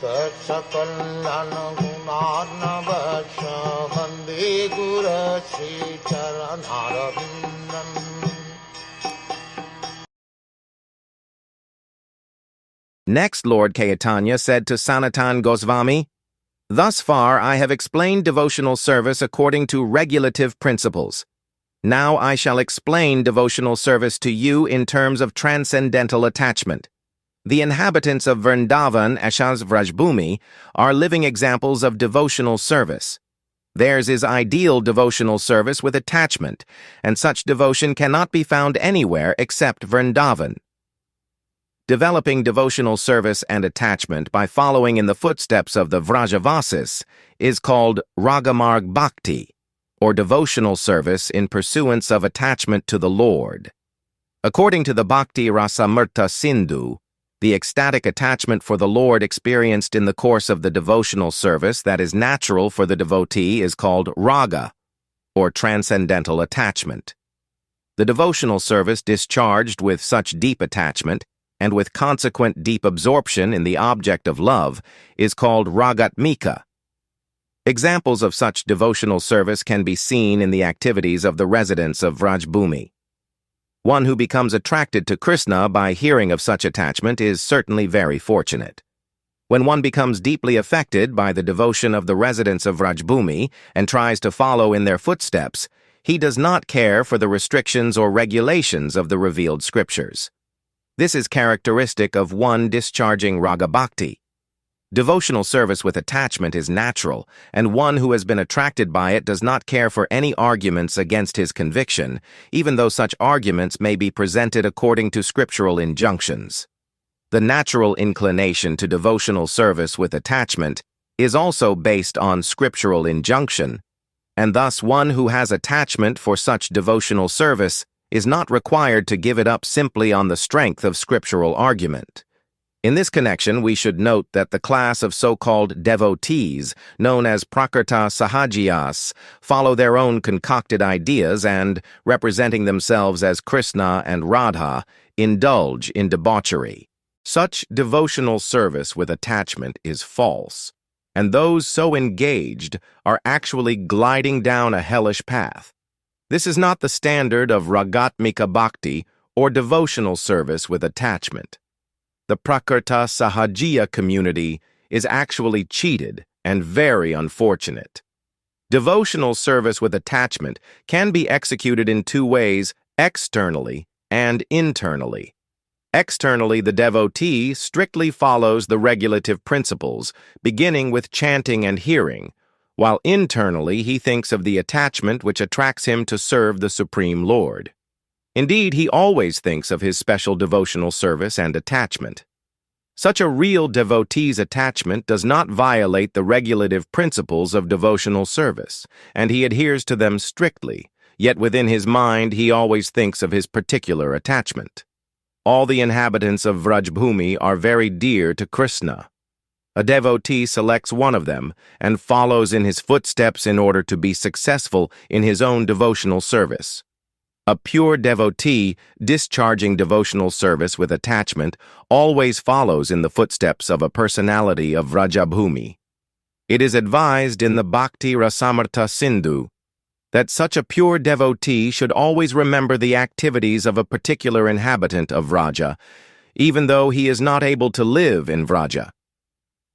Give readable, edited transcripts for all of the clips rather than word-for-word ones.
सकल्यान गुणार्णवश Vande गुरश्री चरणारविन्दम्। Next, Lord Chaitanya said to Sanatan Goswami, "Thus far I have explained devotional service according to regulative principles. Now I shall explain devotional service to you in terms of transcendental attachment. The inhabitants of Vrindavan as Vrajbhumi are living examples of devotional service. Theirs is ideal devotional service with attachment, and such devotion cannot be found anywhere except Vrindavan. Developing devotional service and attachment by following in the footsteps of the Vrajavasis is called Ragamarg Bhakti, or devotional service in pursuance of attachment to the Lord. According to the Bhakti Rasamrta Sindhu, the ecstatic attachment for the Lord experienced in the course of the devotional service that is natural for the devotee is called raga, or transcendental attachment. The devotional service discharged with such deep attachment and with consequent deep absorption in the object of love is called ragatmika. Examples of such devotional service can be seen in the activities of the residents of Vrajbhumi. One who becomes attracted to Krishna by hearing of such attachment is certainly very fortunate. When one becomes deeply affected by the devotion of the residents of Vrajbhumi and tries to follow in their footsteps, he does not care for the restrictions or regulations of the revealed scriptures. This is characteristic of one discharging raga bhakti. Devotional service with attachment is natural, and one who has been attracted by it does not care for any arguments against his conviction, even though such arguments may be presented according to scriptural injunctions. The natural inclination to devotional service with attachment is also based on scriptural injunction, and thus one who has attachment for such devotional service is not required to give it up simply on the strength of scriptural argument. In this connection, we should note that the class of so-called devotees, known as prakrta sahajiyas, follow their own concocted ideas and, representing themselves as Krishna and Radha, indulge in debauchery. Such devotional service with attachment is false, and those so engaged are actually gliding down a hellish path. This is not the standard of ragatmika bhakti or devotional service with attachment. The prakrta sahajiya community is actually cheated and very unfortunate. Devotional service with attachment can be executed in two ways, externally and internally. Externally, the devotee strictly follows the regulative principles, beginning with chanting and hearing, while internally he thinks of the attachment which attracts him to serve the Supreme Lord. Indeed, he always thinks of his special devotional service and attachment. Such a real devotee's attachment does not violate the regulative principles of devotional service, and he adheres to them strictly, yet within his mind he always thinks of his particular attachment. All the inhabitants of Vrajbhumi are very dear to Krishna. A devotee selects one of them and follows in his footsteps in order to be successful in his own devotional service. A pure devotee discharging devotional service with attachment always follows in the footsteps of a personality of Vrajabhumi. It is advised in the Bhakti Rasamrta Sindhu that such a pure devotee should always remember the activities of a particular inhabitant of Vraja, even though he is not able to live in Vraja.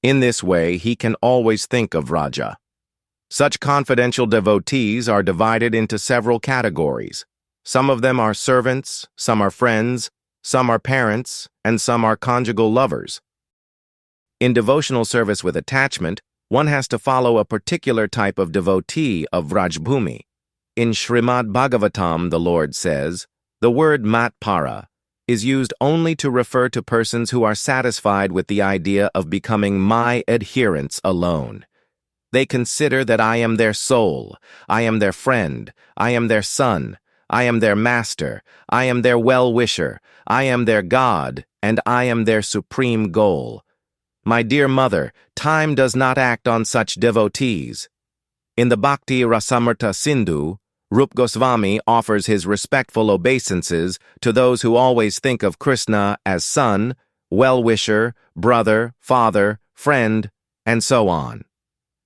In this way, he can always think of Vraja. Such confidential devotees are divided into several categories. Some of them are servants, some are friends, some are parents, and some are conjugal lovers. In devotional service with attachment, one has to follow a particular type of devotee of Vrajbhumi. In Srimad Bhagavatam, the Lord says, the word matpara is used only to refer to persons who are satisfied with the idea of becoming my adherents alone. They consider that I am their soul, I am their friend, I am their son, I am their master, I am their well-wisher, I am their God, and I am their supreme goal. My dear mother, time does not act on such devotees. In the Bhakti Rasamrta Sindhu, Rup Goswami offers his respectful obeisances to those who always think of Krishna as son, well-wisher, brother, father, friend, and so on.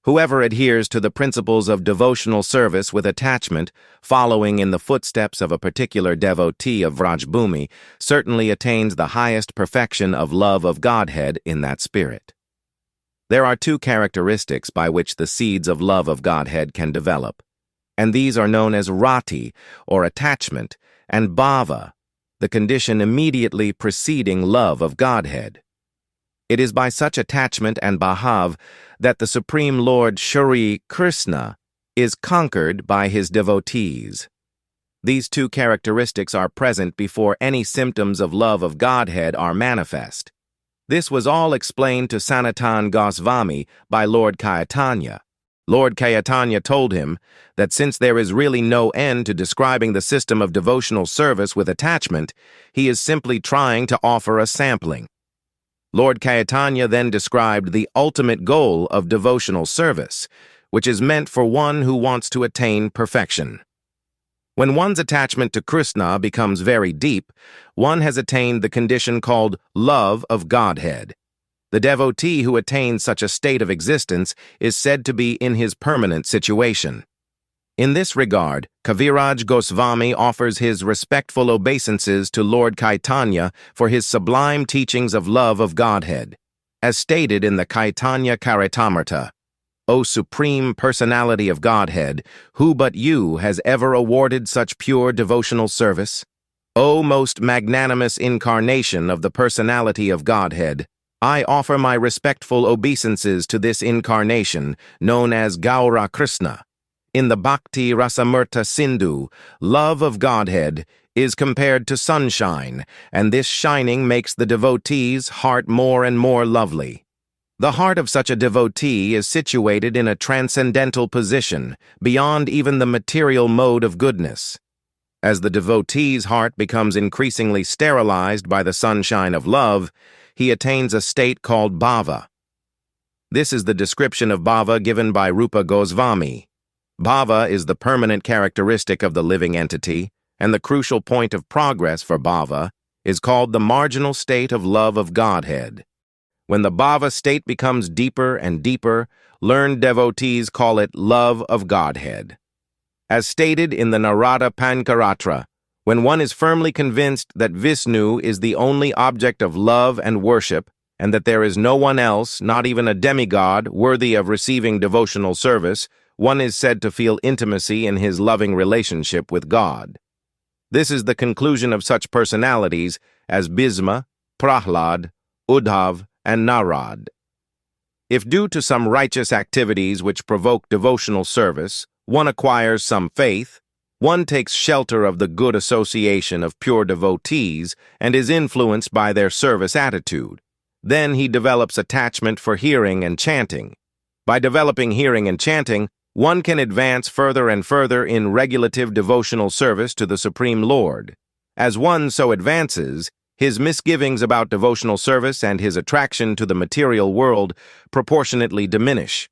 Whoever adheres to the principles of devotional service with attachment, following in the footsteps of a particular devotee of Vrajbhumi, certainly attains the highest perfection of love of Godhead in that spirit. There are two characteristics by which the seeds of love of Godhead can develop, and these are known as rati, or attachment, and bhava, the condition immediately preceding love of Godhead. It is by such attachment and bhav that the Supreme Lord Sri Krishna is conquered by his devotees. These two characteristics are present before any symptoms of love of Godhead are manifest. This was all explained to Sanatan Goswami by Lord Chaitanya. Lord Chaitanya told him that since there is really no end to describing the system of devotional service with attachment, he is simply trying to offer a sampling. Lord Chaitanya then described the ultimate goal of devotional service, which is meant for one who wants to attain perfection. When one's attachment to Krishna becomes very deep, one has attained the condition called love of Godhead. The devotee who attains such a state of existence is said to be in his permanent situation. In this regard, Kaviraj Goswami offers his respectful obeisances to Lord Chaitanya for his sublime teachings of love of Godhead. As stated in the Chaitanya Charitamrita, O Supreme Personality of Godhead, who but you has ever awarded such pure devotional service? O most magnanimous incarnation of the Personality of Godhead, I offer my respectful obeisances to this incarnation, known as Gaura Krishna. In the Bhakti Rasamrta Sindhu, love of Godhead is compared to sunshine, and this shining makes the devotee's heart more and more lovely. The heart of such a devotee is situated in a transcendental position, beyond even the material mode of goodness. As the devotee's heart becomes increasingly sterilized by the sunshine of love, he attains a state called bhava. This is the description of bhava given by Rupa Goswami. Bhava is the permanent characteristic of the living entity, and the crucial point of progress for bhava is called the marginal state of love of Godhead. When the bhava state becomes deeper and deeper, learned devotees call it love of Godhead. As stated in the Narada Pankaratra, when one is firmly convinced that Vishnu is the only object of love and worship, and that there is no one else, not even a demigod, worthy of receiving devotional service, one is said to feel intimacy in his loving relationship with God. This is the conclusion of such personalities as Bhisma, Prahlad, Uddhav, and Narad. If due to some righteous activities which provoke devotional service, one acquires some faith, one takes shelter of the good association of pure devotees and is influenced by their service attitude. Then he develops attachment for hearing and chanting. By developing hearing and chanting, one can advance further and further in regulative devotional service to the Supreme Lord. As one so advances, his misgivings about devotional service and his attraction to the material world proportionately diminish.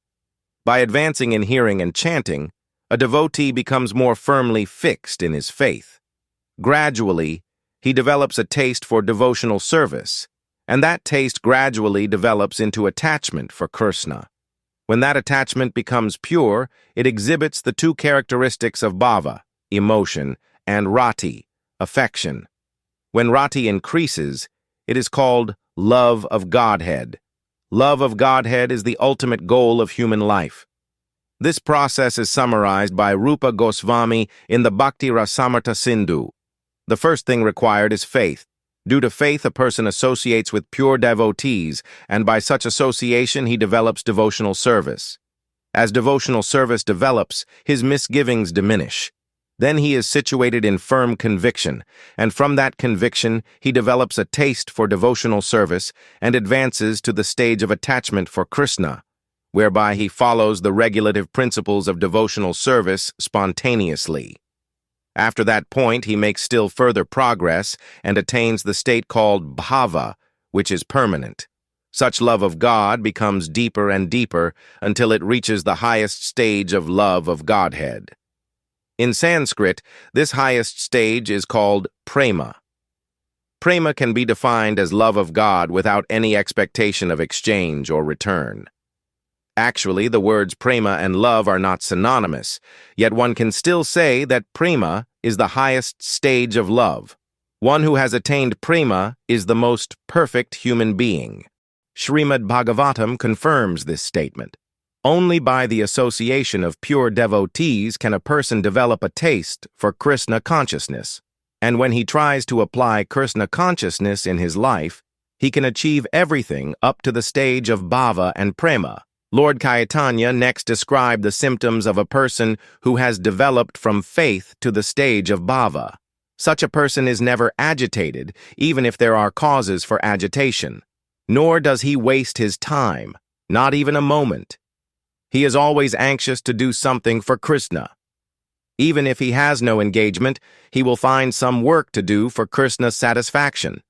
By advancing in hearing and chanting, a devotee becomes more firmly fixed in his faith. Gradually, he develops a taste for devotional service, and that taste gradually develops into attachment for Krishna. When that attachment becomes pure, it exhibits the two characteristics of bhava, emotion, and rati, affection. When rati increases, it is called love of Godhead. Love of Godhead is the ultimate goal of human life. This process is summarized by Rupa Goswami in the Bhakti Rasamrta Sindhu. The first thing required is faith. Due to faith, a person associates with pure devotees, and by such association he develops devotional service. As devotional service develops, his misgivings diminish. Then he is situated in firm conviction, and from that conviction he develops a taste for devotional service and advances to the stage of attachment for Krishna, whereby he follows the regulative principles of devotional service spontaneously. After that point, he makes still further progress and attains the state called bhava, which is permanent. Such love of God becomes deeper and deeper until it reaches the highest stage of love of Godhead. In Sanskrit, this highest stage is called prema. Prema can be defined as love of God without any expectation of exchange or return. Actually, the words prema and love are not synonymous, yet one can still say that prema is the highest stage of love. One who has attained prema is the most perfect human being. Srimad Bhagavatam confirms this statement. Only by the association of pure devotees can a person develop a taste for Krishna consciousness, and when he tries to apply Krishna consciousness in his life, he can achieve everything up to the stage of bhava and prema. Lord Chaitanya next described the symptoms of a person who has developed from faith to the stage of bhava. Such a person is never agitated, even if there are causes for agitation. Nor does he waste his time, not even a moment. He is always anxious to do something for Krishna. Even if he has no engagement, he will find some work to do for Krishna's satisfaction.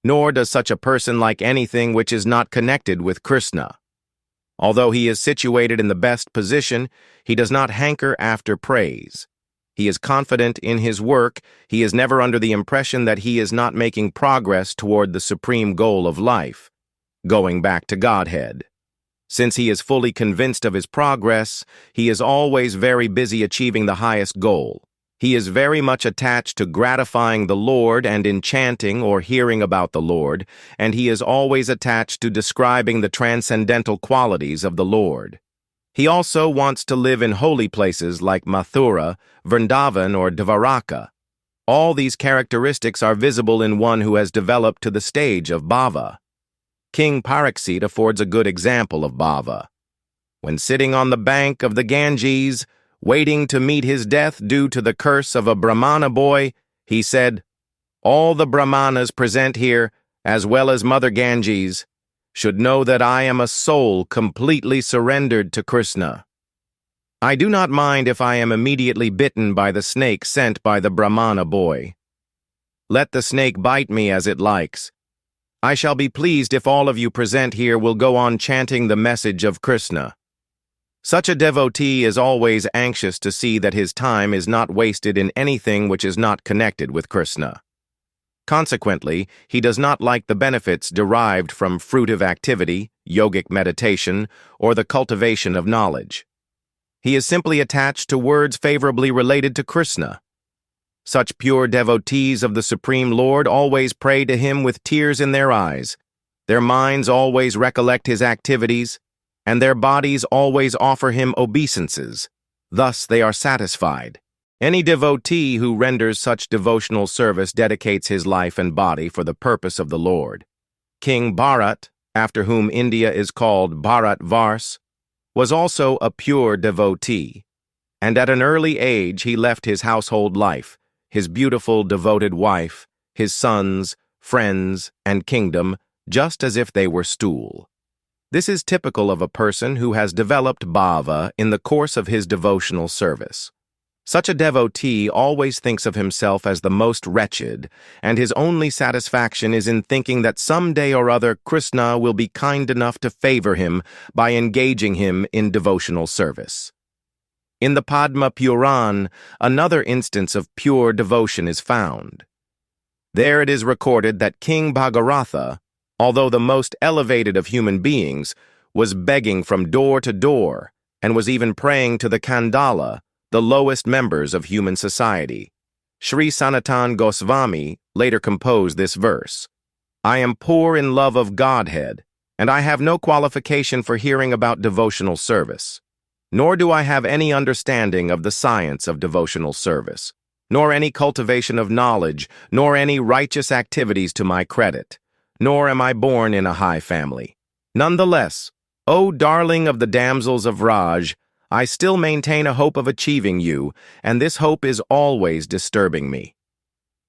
Nor does such a person like anything which is not connected with Krishna. Although he is situated in the best position, he does not hanker after praise. He is confident in his work. He is never under the impression that he is not making progress toward the supreme goal of life, going back to Godhead. Since he is fully convinced of his progress, he is always very busy achieving the highest goal. He is very much attached to gratifying the Lord and in chanting or hearing about the Lord, and he is always attached to describing the transcendental qualities of the Lord. He also wants to live in holy places like Mathura, Vrindavan, or Dvaraka. All these characteristics are visible in one who has developed to the stage of bhava. King Pariksit affords a good example of bhava. When sitting on the bank of the Ganges, waiting to meet his death due to the curse of a Brahmana boy, he said, "All the Brahmanas present here, as well as Mother Ganges, should know that I am a soul completely surrendered to Krishna. I do not mind if I am immediately bitten by the snake sent by the Brahmana boy. Let the snake bite me as it likes. I shall be pleased if all of you present here will go on chanting the message of Krishna." Such a devotee is always anxious to see that his time is not wasted in anything which is not connected with Krishna. Consequently, he does not like the benefits derived from fruitive activity, yogic meditation, or the cultivation of knowledge. He is simply attached to words favorably related to Krishna. Such pure devotees of the Supreme Lord always pray to him with tears in their eyes. Their minds always recollect his activities, and their bodies always offer him obeisances. Thus they are satisfied. Any devotee who renders such devotional service dedicates his life and body for the purpose of the Lord. King Bharat, after whom India is called Bharat Vars, was also a pure devotee, and at an early age he left his household life, his beautiful devoted wife, his sons, friends, and kingdom, just as if they were stool. This is typical of a person who has developed bhava in the course of his devotional service. Such a devotee always thinks of himself as the most wretched, and his only satisfaction is in thinking that some day or other Krishna will be kind enough to favor him by engaging him in devotional service. In the Padma Puran, another instance of pure devotion is found. There it is recorded that King Bhagaratha, although the most elevated of human beings, was begging from door to door and was even praying to the Kandala, the lowest members of human society. Sri Sanatana Goswami later composed this verse, "I am poor in love of Godhead, and I have no qualification for hearing about devotional service. Nor do I have any understanding of the science of devotional service, nor any cultivation of knowledge, nor any righteous activities to my credit. Nor am I born in a high family. Nonetheless, O darling of the damsels of Raj, I still maintain a hope of achieving you, and this hope is always disturbing me."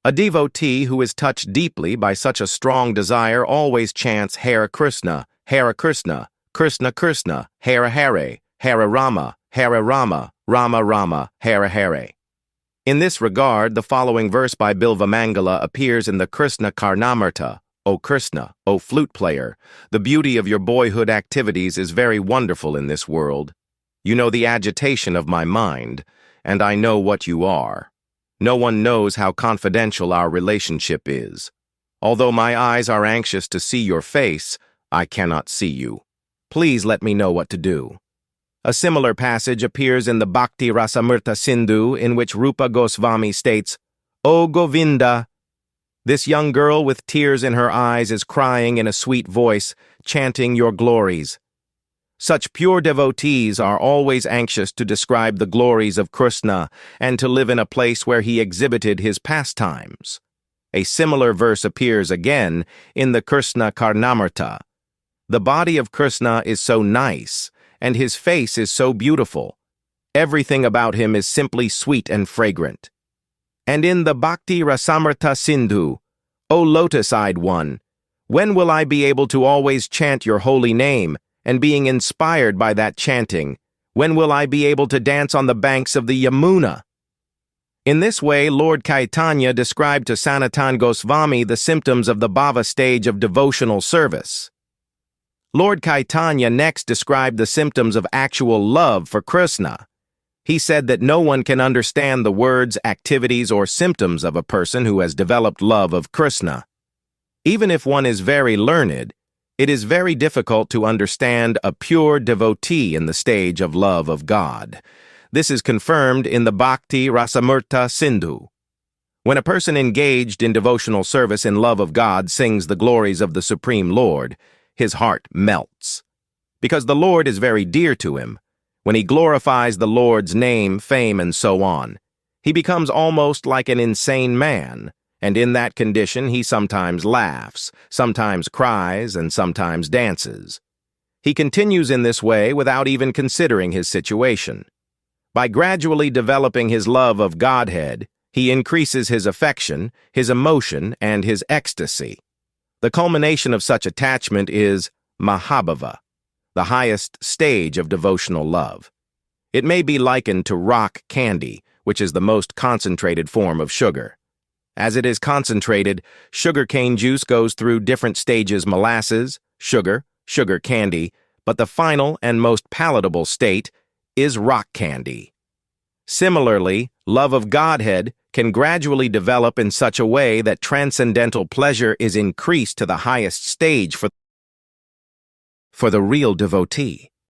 A devotee who is touched deeply by such a strong desire always chants Hare Krishna, Krishna Krishna, Hare Hare, Hare Rama, Rama Rama, Hare Hare. In this regard, the following verse by Bilvamangala appears in the Krishna Karnamarta. O Krishna, O flute player, the beauty of your boyhood activities is very wonderful in this world. You know the agitation of my mind, and I know what you are. No one knows how confidential our relationship is. Although my eyes are anxious to see your face, I cannot see you. Please let me know what to do. A similar passage appears in the Bhakti Rasamrita Sindhu, in which Rupa Goswami states, "O Govinda." This young girl with tears in her eyes is crying in a sweet voice, chanting your glories. Such pure devotees are always anxious to describe the glories of Krishna and to live in a place where he exhibited his pastimes. A similar verse appears again in the Krishna Karnamrita. The body of Krishna is so nice, and his face is so beautiful. Everything about him is simply sweet and fragrant. And in the Bhakti Rasamrita Sindhu, O lotus-eyed one, when will I be able to always chant your holy name, and being inspired by that chanting, when will I be able to dance on the banks of the Yamuna? In this way, Lord Chaitanya described to Sanatana Goswami the symptoms of the bhava stage of devotional service. Lord Chaitanya next described the symptoms of actual love for Krishna. He said that no one can understand the words, activities, or symptoms of a person who has developed love of Krishna. Even if one is very learned, it is very difficult to understand a pure devotee in the stage of love of God. This is confirmed in the Bhakti Rasamrita Sindhu. When a person engaged in devotional service in love of God sings the glories of the Supreme Lord, his heart melts. Because the Lord is very dear to him, when he glorifies the Lord's name, fame, and so on, he becomes almost like an insane man, and in that condition he sometimes laughs, sometimes cries, and sometimes dances. He continues in this way without even considering his situation. By gradually developing his love of Godhead, he increases his affection, his emotion, and his ecstasy. The culmination of such attachment is Mahabhava, the highest stage of devotional love. It may be likened to rock candy, which is the most concentrated form of sugar. As it is concentrated, sugarcane juice goes through different stages: molasses, sugar, sugar candy, but the final and most palatable state is rock candy. Similarly, love of Godhead can gradually develop in such a way that transcendental pleasure is increased to the highest stage for the real devotee.